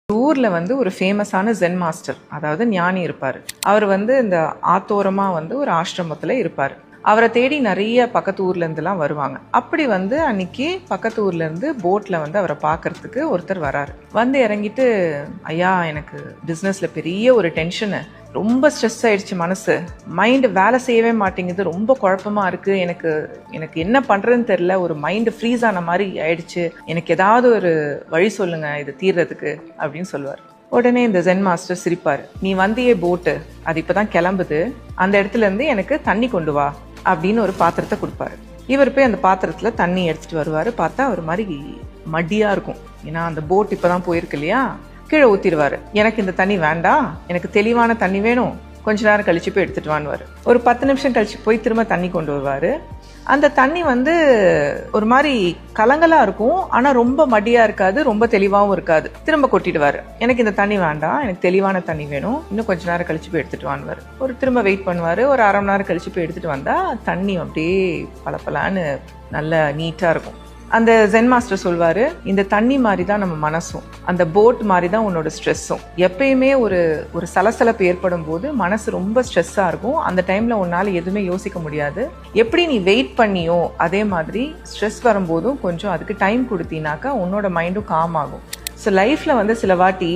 ஊர்ல ஒரு ஃபேமஸான ஜென் மாஸ்டர், அதாவது ஞானி இருப்பாரு. அவர் இந்த ஆத்தோரமா ஒரு ஆசிரமத்துல இருப்பாரு. அவரை தேடி நிறைய பக்கத்து ஊர்ல இருந்துலாம் வருவாங்க. அப்படி அன்னைக்கு பக்கத்து ஊர்ல இருந்து போட்ல அவரை பார்க்கறதுக்கு ஒருத்தர் வராரு. இறங்கிட்டு, ஐயா, எனக்கு பிசினஸ்ல பெரிய ஒரு டென்ஷனு, ரொம்ப ஸ்ட்ரெஸ் ஆயிடுச்சு, மனசு மைண்டு வேலை செய்யவே மாட்டேங்குது, ரொம்ப குழப்பமா இருக்கு, எனக்கு என்ன பண்றதுன்னு தெரியல, ஒரு மைண்டு ஃப்ரீஸ் ஆன மாதிரி ஆயிடுச்சு, எனக்கு ஏதாவது ஒரு வழி சொல்லுங்க இது தீர்றதுக்கு அப்படின்னு சொல்லுவார். உடனே இந்த ஜென் மாஸ்டர் சிரிப்பாரு. நீ வந்தியே போட்டு, அது இப்பதான் கிளம்புது, அந்த இடத்துல இருந்து எனக்கு தண்ணி கொண்டு வா அப்படின்னு ஒரு பாத்திரத்தை கொடுப்பாரு. இவர் போய் அந்த பாத்திரத்துல தண்ணி எடுத்துட்டு வருவாரு. பார்த்தா ஒரு மாதிரி மடியா இருக்கும். ஏன்னா அந்த போட் இப்பதான் போயிருக்கு இல்லையா. கீழே ஊத்திடுவாரு. எனக்கு இந்த தண்ணி வேண்டாம், எனக்கு தெளிவான தண்ணி வேணும், கொஞ்ச நேரம் கழிச்சு போய் எடுத்துட்டு வான்னு. ஒரு 10 நிமிஷம் கழிச்சு போய் திரும்ப தண்ணி கொண்டு வருவாரு. அந்த தண்ணி ஒரு மாதிரி கலங்கலா இருக்கும், ஆனா ரொம்ப மடியா இருக்காது, ரொம்ப தெளிவாகவும் இருக்காது. திரும்ப கொட்டிடுவாரு. எனக்கு இந்த தண்ணி வேண்டாம், எனக்கு தெளிவான தண்ணி வேணும், இன்னும் கொஞ்ச நேரம் கழிச்சு போய் எடுத்துட்டு வான்னு. ஒரு திரும்ப வெயிட் பண்ணுவாரு. ஒரு அரை மணி நேரம் கழிச்சு போய் எடுத்துட்டு வந்தா தண்ணி அப்படியே பளபளன்னு நல்ல நீட்டா இருக்கும். அந்த ஜென் மாஸ்டர் சொல்வாரு, இந்த தண்ணி மாதிரி தான் நம்ம மனசும், அந்த போட் மாதிரி தான் உன்னோட ஸ்ட்ரெஸ்ஸும். எப்பயுமே ஒரு சலசலப்பு ஏற்படும் போது மனசு ரொம்ப ஸ்ட்ரெஸ்ஸா இருக்கும். அந்த டைம்ல உன்னால எதுவுமே யோசிக்க முடியாது. எப்படி நீ வெயிட் பண்ணியோ அதே மாதிரி ஸ்ட்ரெஸ் வரும்போதும் கொஞ்சம் அதுக்கு டைம் கொடுத்தீனாக்கா உன்னோட மைண்டும் காம் ஆகும். ஸோ லைஃப்ல சில வாட்டி